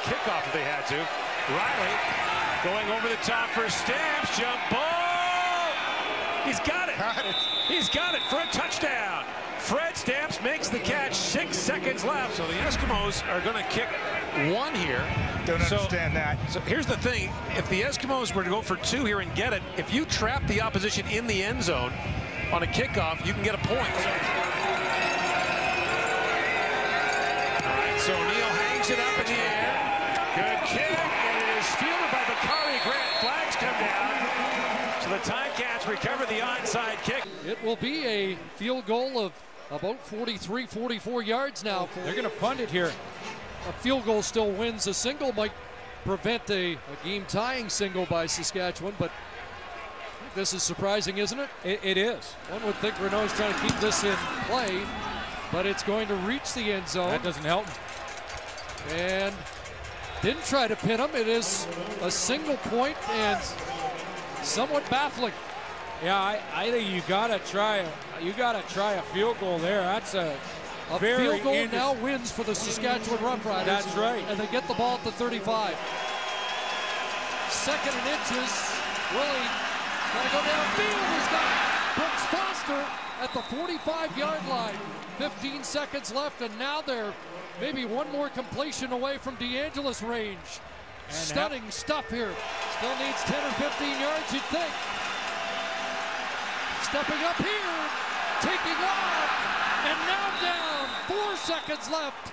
kickoff if they had to. Riley going over the top for Stamps. Jump ball. He's got it. He's got it for a touchdown. Fred Stamps makes the catch. 6 seconds left. So the Eskimos are going to kick one here. Don't understand that. So here's the thing. If the Eskimos were to go for 2 here and get it, if you trap the opposition in the end zone on a kickoff, you can get a point. All right, so Neal hangs it up in the air. Good kick, and it is fielded by Bakari Grant. Flags come down. So the Ticats recover the onside kick. It will be a field goal of about 43, 44 yards now. They're going to punt it here. A field goal still wins. A single might prevent a game-tying single by Saskatchewan, but this is surprising, isn't it? It is. One would think Renault's trying to keep this in play, but it's going to reach the end zone. That doesn't help. And didn't try to pin him. It is a single point and somewhat baffling. Yeah, I think you gotta try a field goal there. That's a field goal now wins for the Saskatchewan Roughriders. That's right. And they get the ball at the 35. 2nd and inches. Willie gonna go downfield. He's got Brooks Foster at the 45-yard line. 15 seconds left, and now they're maybe one more completion away from DeAngelis range. And stunning stuff here. Still needs 10 or 15 yards, you'd think. Stepping up here, taking off, and now down. 4 seconds left,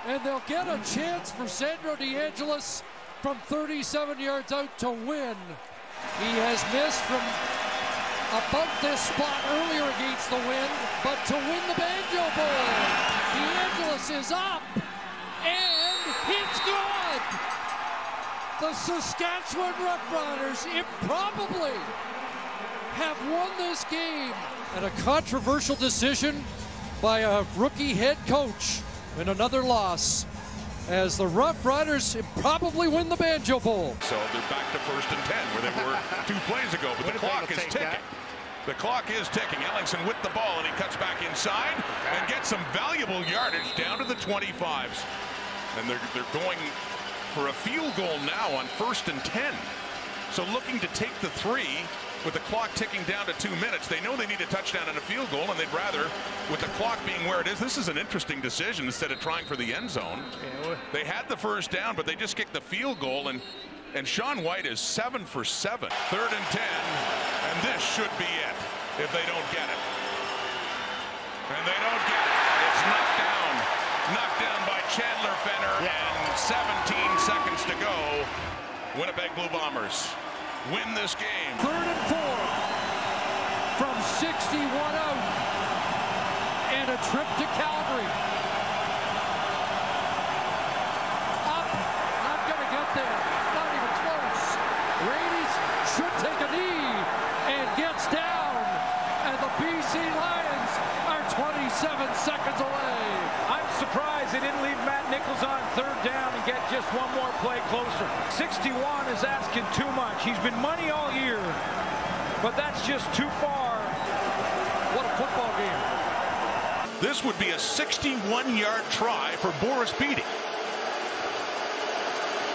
and they'll get a chance for Sandro DeAngelis from 37 yards out to win. He has missed from about this spot earlier against the wind, but to win the Banjo Bowl, DeAngelis is up, and it's good. The Saskatchewan Roughriders improbably have won this game. And a controversial decision by a rookie head coach in another loss as the Roughriders probably win the Banjo Bowl. So they're back to 1st and 10 where they were 2 plays ago, but the clock is ticking. The clock is ticking. Ellingson with the ball, and he cuts back inside and gets some valuable yardage down to the 25s. And they're going for a field goal now on 1st and 10. So looking to take the 3 with the clock ticking down to 2 minutes. They know they need a touchdown and a field goal, and they'd rather, with the clock being where it is, this is an interesting decision instead of trying for the end zone. They had the 1st down, but they just kicked the field goal, and Sean White is 7 for 7. 3rd and 10, and this should be it if they don't get it. And they don't get it. It's knocked down by Chandler Fenner, and 17 seconds to go. Winnipeg Blue Bombers win this game. 3rd and 4 from 61 out, and a trip to Calgary. Up, not gonna get there, not even close. Rainey's should take a knee and gets down, and the BC Lions are 27 seconds away. I'm surprised they didn't leave Matt Nichols on 3rd down and get just one more play closer. 61 is asking too much. He's been money all year, but that's just too far. What a football game. This would be a 61-yard try for Boris Beatty.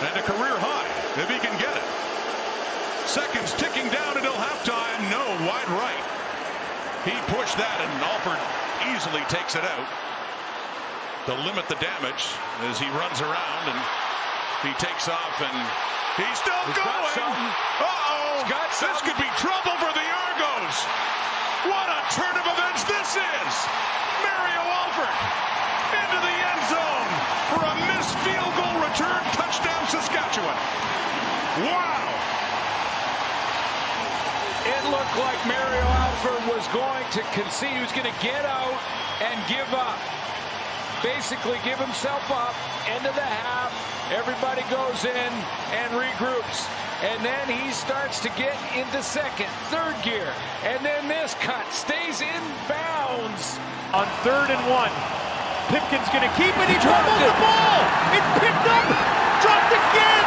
And a career high, if he can get it. Seconds ticking down until halftime. No, wide right. He pushed that, and Alford easily takes it out to limit the damage as he runs around, and he takes off, and he's still going. Uh-oh. This could be trouble for the Argos. What a turn of events this is. Mario Alford into the end zone for a missed field goal return. Touchdown, Saskatchewan. Wow. It looked like Mario Alford was going to concede. He was going to get out and give up. Basically give himself up. End of the half. Everybody goes in and regroups. And then he starts to get into 2nd, 3rd gear. And then this cut stays in bounds. On 3rd and 1. Pipkin's going to keep it. He fumbles the ball. It's picked up. Dropped again.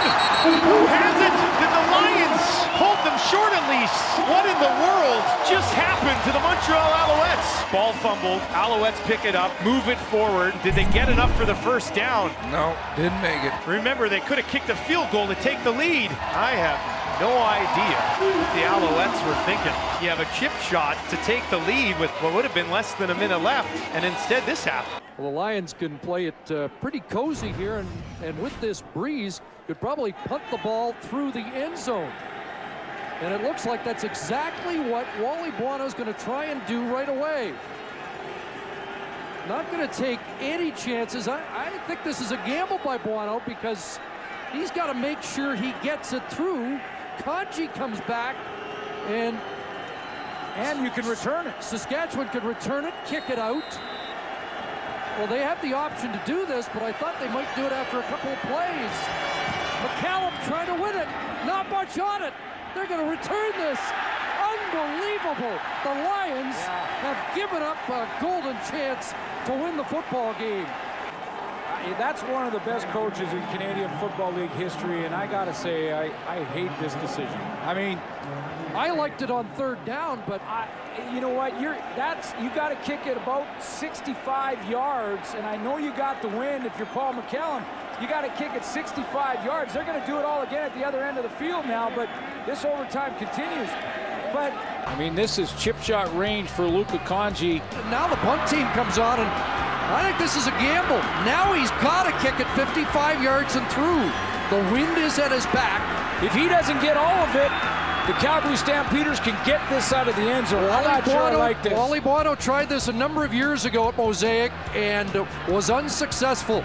Who has it? Did the Lions hold them short at least? What in the world just happened to the Montreal Alouettes? ball fumbled, Alouettes pick it up, move it forward. Did they get enough for the first down? No, didn't make it. Remember, they could have kicked a field goal to take the lead. I have no idea what the Alouettes were thinking. You have a chip shot to take the lead with what would have been less than a minute left, and instead this happened. Well, the Lions can play it pretty cozy here, and with this breeze, could probably punt the ball through the end zone. And it looks like that's exactly what Wally Buono's going to try and do right away. Not going to take any chances. I think this is a gamble by Buono because he's got to make sure he gets it through. Kanji comes back, and you can return it. Saskatchewan can return it, kick it out. Well, they have the option to do this, but I thought they might do it after a couple of plays. McCallum trying to win it. Not much on it. They're going to return this. Unbelievable. The Lions have given up a golden chance to win the football game. That's one of the best coaches in Canadian Football League history, and I got to say, I hate this decision. I mean, I liked it on third down, but you know what? You got to kick it about 65 yards, and I know you got the win if you're Paul McCallum. You got to kick it 65 yards. They're going to do it all again at the other end of the field now, but this overtime continues. But I mean, this is chip shot range for Luka Kanji. Now the punt team comes on, and I think this is a gamble. Now he's got to kick it 55 yards and through. The wind is at his back. If he doesn't get all of it, the Calgary Stampeders can get this out of the end zone. I'm not sure I like this. Wally Buono tried this a number of years ago at Mosaic and was unsuccessful.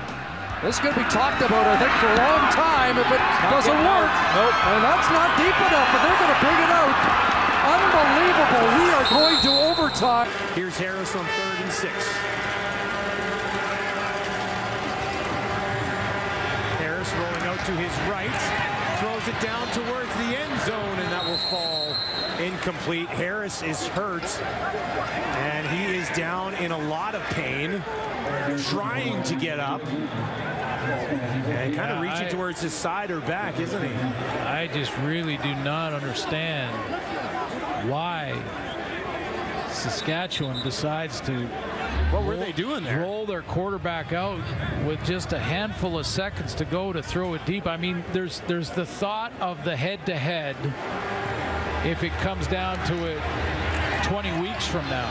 This is going to be talked about, I think, for a long time if it doesn't work. Nope. And that's not deep enough, but they're going to bring it out. Unbelievable. We are going to overtime. Here's Harris on 3rd and 6. Harris rolling out to his right. Throws it down towards the end zone, and that will fall incomplete. Harris is hurt, and he is down in a lot of pain, trying to get up. And kind of reaching towards his side or back, isn't he? I just really do not understand why Saskatchewan decides to What were they doing there? Roll their quarterback out with just a handful of seconds to go to throw it deep. I mean, there's the thought of the head-to-head if it comes down to it 20 weeks from now.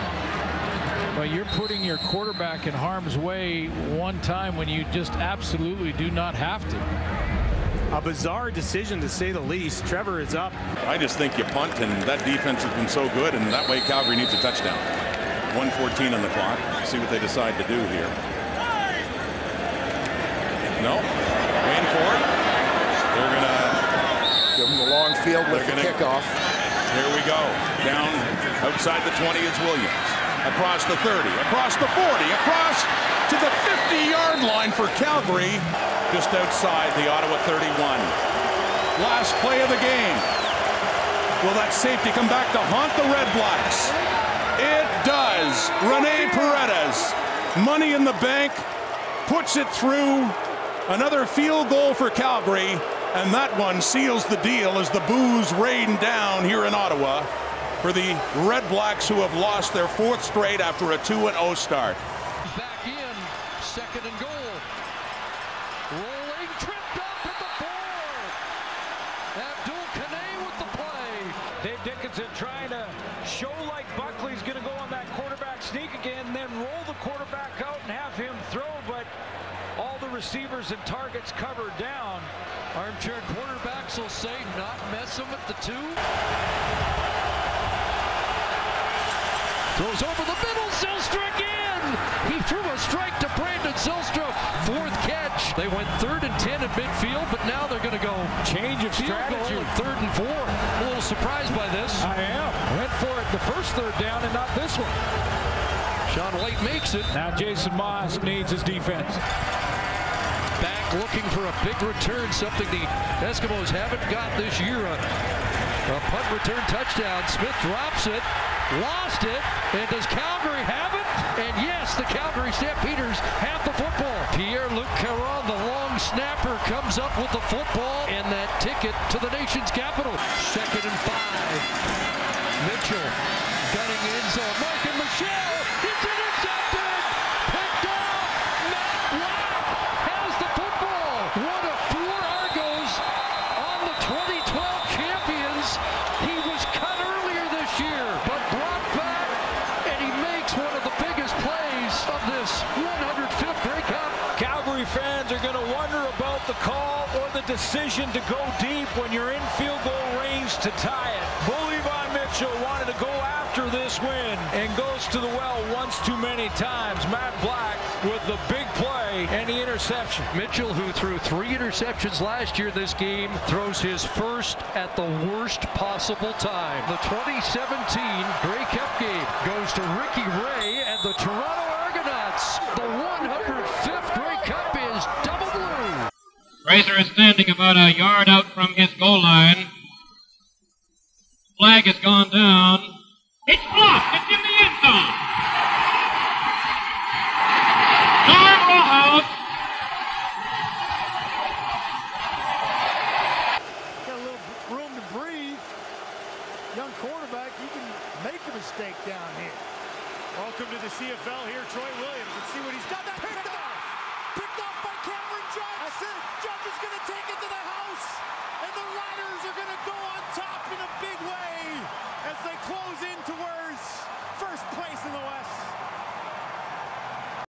But you're putting your quarterback in harm's way one time when you just absolutely do not have to. A bizarre decision, to say the least. Trevor is up. I just think you punt, and that defense has been so good, and that way Calgary needs a touchdown. 1:14 on the clock. See what they decide to do here. No. Waiting for it. They're going to give them the long field with the kickoff. Here we go. Down outside the 20 is Williams. Across the 30, across the 40, across to the 50-yard line for Calgary. Just outside the Ottawa 31. Last play of the game. Will that safety come back to haunt the Red Blacks? It does. Rene Paredes, money in the bank, puts it through. Another field goal for Calgary, and that one seals the deal as the boos rain down here in Ottawa for the Red Blacks, who have lost their 4th straight after a 2-0 start. Back in, 2nd and goal. Rolling, tripped up at the 4. Abdul Kanay with the play. Dave Dickinson trying to show like Buckley's going to go on that quarterback sneak again, then roll the quarterback out and have him throw, but all the receivers and targets covered down. Armchair quarterbacks will say not mess him at the 2. Throws over the middle, Zylstra again! He threw a strike to Brandon Zylstra, 4th catch. They went 3rd and 10 at midfield, but now they're going to go change of strategy. 3rd and 4. A little surprised by this. I am. Went for it the first 3rd down and not this one. Shaun White makes it. Now Jason Moss needs his defense. Back looking for a big return, something the Eskimos haven't got this year. A punt return touchdown. Smith drops it, lost it, and does Calgary have it? And yes, the Calgary Stampeders have the football. Pierre-Luc Caron, the long snapper, comes up with the football and that ticket to the nation's capital. 2nd and 5. Mitchell cutting in zone. Mark Michelle, it's intercepted! Picked off! Matt Black has the football! One of 4 Argos on the 2012 champions. He was cut earlier this year, but brought back, and he makes one of the biggest plays of this 105th Grey Cup. Calgary fans are going to wonder about the call or the decision to go deep when you're in field goal range to tie it. Bully Von Mitchell wanted to go after this win and goes to the well once too many times. Matt Black with the big play and the interception. Mitchell, who threw 3 interceptions last year this game, throws his first at the worst possible time. The 2017 Grey Cup game goes to Ricky Ray and the Toronto Argonauts. The 105th Grey Cup is double blue. Fraser is standing about a yard out from his goal line. Flag has gone down. It's blocked. It's in the end zone. Norm Rojas. Got a little room to breathe. Young quarterback, you can make a mistake down here. Welcome to the CFL here, Troy Williams. Let's see what he's got. That picked off! Picked off by Cameron Judge. That's it. Judge is going to take it to the house. And the Riders are going to go on top in a big way as they close into